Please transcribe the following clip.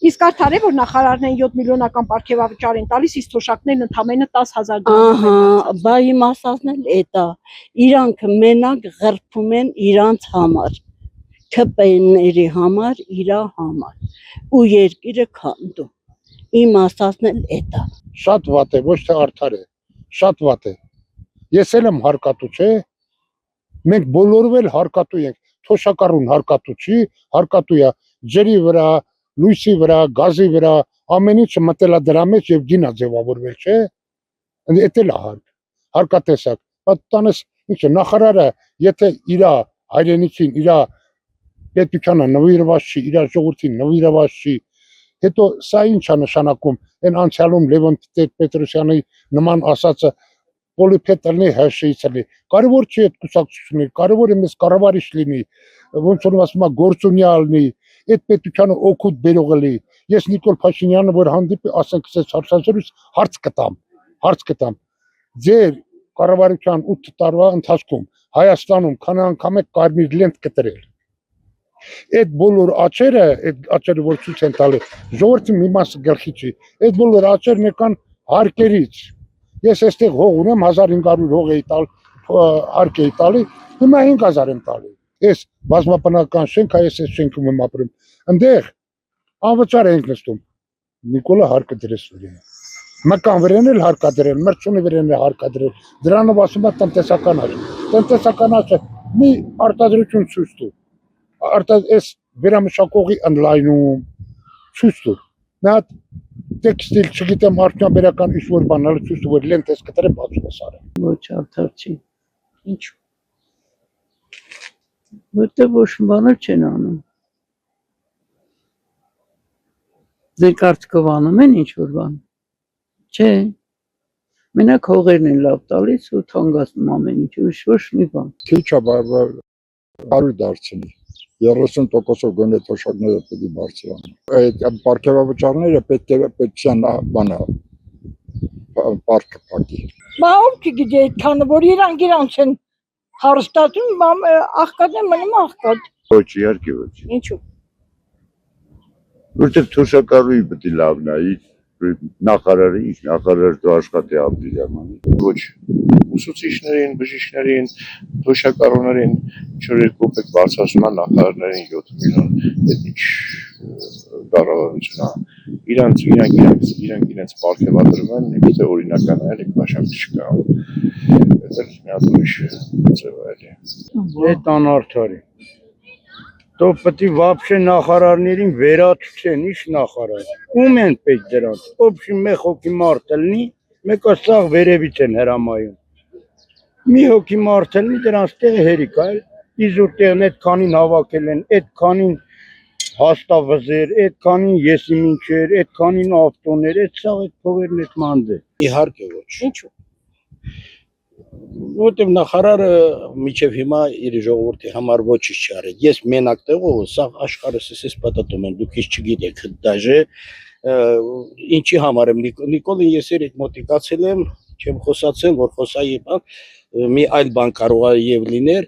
Իսկ արդար է, որ նախարարներն 7 միլիոնական պարգևավճար են տալիս, իսկ թոշակներն ընդամենը 10,000 դրամ։ Ահա, բա իմ ասածն էլ էդ է։ Իրանք մենակ ղրփում են իրանց համար, ՔՊ-ների համար, իրա համար։ Ու երկիրը քանդում։ Իմ ասածն էլ էդ է։ Շատ վատ է, ոչ թե արդար է, շատ վատ է։ Ես էլ եմ հարկատու, չէ՞։ Մենք բոլորով էլ հարկատու ենք։ Թոշակառուն հարկատու չի, հարկատու է ջրի վրա, լույսի վրա, գազի վրա, ամեն ինչը մտել է դրա մեջ եւ գինա ձևավորվել, չէ՞։ Էդ էլ է հարկ, հարկատեսակ։ Պատանես ինչը նախարարը, եթե իր հայրենիքին, իր պետությանը նվիրված չի, իր ժողովրդին նվիրված չի, հետո սա ինչ է նշանակում։ Այն անցյալում Լևոն Պետրոսյանի նման ասածը պոլիփետլնի հաշիցլի։ Կարևոր չի այդ կուսակցությունը, կարևոր է մեզ կառավարիչ լինի, ոնց որ ասում է գործունյալ լինի, այդ պետությանը օգուտ բերող լինի։ Ես Նիկոլ Փաշինյանը որ հանդիպի, ասենք հարցազրույց հարց կտամ։ Ձեր կառավարության 8 տարվա ընթացքում Հայաստանում քանի անգամ է կարմիր լենտ կտրել։ Այդ բոլոր աճերը որ ցույց են տալի, ժողովրդի մի մասը գլխի չի։ Այդ բոլոր աճերն եկան հարկերից։ Ես այստեղ հող ունեմ 1500 հող էի տալ, հարկ էի տալի, հիմա 5000 եմ տալի։ Այս բազմապանական շենք, այս շենքում եմ ապրում։ Այնտեղ անվճար ենք նստում։ Նիկոլը հարկը դրեց վրան։ Մկան վրան էլ հարկա դրել, մրցունի վրան էլ հարկա դրել։ Դրանով ասում է տնտեսական աճ։ Տնտեսական աճը մի արտադրություն ցույց տուր։ Այս վերամշակողի ընդլայնում ցույց տուր։ Նա տեքստիլ, չգիտեմ, արդյունաբերական ինչ-որ բանել ցույց տուր, որ լենտ ես կտրել բացում ես արել։ Ոչ արդար չի։ Ինչ։ Որտեղ ոչ բաներ չեն անում։ Ձեր կարծիքով անում են ինչ-որ բան։ Չէ։ Մենակ հողերն են լավ տալիս ու թանկացնում ամեն ինչ, ուրիշ ոչ մի բան։ Քիչ է, բարի դարձնի։ 30%-ով գոնե թոշակները պետք է բարձրանան։ Այդ պարգևավճարները պետք է պետության բանը պարկը փակի։ Բա ով գիտի այդքանը, որ իրանք են հարստացում, աղքատն մնում աղքատ։ Ոչ, իհարկե ոչ։ Ինչու։ Որտեղ թոշակառուի պետք է լավ նայի, նախարարը ինչ նախարար դու աշխատի ապրիլյամանի։ Ոչ, ուսուցիչներին, բժիշկներին, թոշակառուներին 4 կոպեկ բարձրացնում են նախարարներին 7 միլիոն։ Այդ ինչ կառավարություն է։ Իրանք իրենց պարգևատրում են, եթե օրինական է, եք բաշակ չկա։ Դա մի հատ ուրիշ ձև է։ Այդ անարդար է։ То պետք է вообще նախարարներին վերացուցեն, ինչ նախարար։ Ում են պետք դրանց։ Օբշի մեկ հոգի մարդ լինի, մեկը սաղ վերևից են հրամայում։ Մի հոգի մարդ լինի, դրանց տեղը հերիք է, իզուր տեղն այդքանին հավաքել են, այդքանին հաստավզեր, այդքանին եսիմինչեր, այդքանին ավտոներ, այդ սաղ այդ փողերն այդ մանդը։ Իհարկե ոչ։ Ինչու։ Որտեղ նախարարը միջև հիմա իր ժողովրդի համար ոչինչ չի արել։ Ես մենակ տեղով սա աշխարհս էս պատտում են, դուք ինչ չգիտեք դաժե ինչի համար եմ Նիկոլին ես երեք մոտիկացել եմ, չեմ խոսացել, որ խոսայի մի այլ բան կարող է եւ լիներ,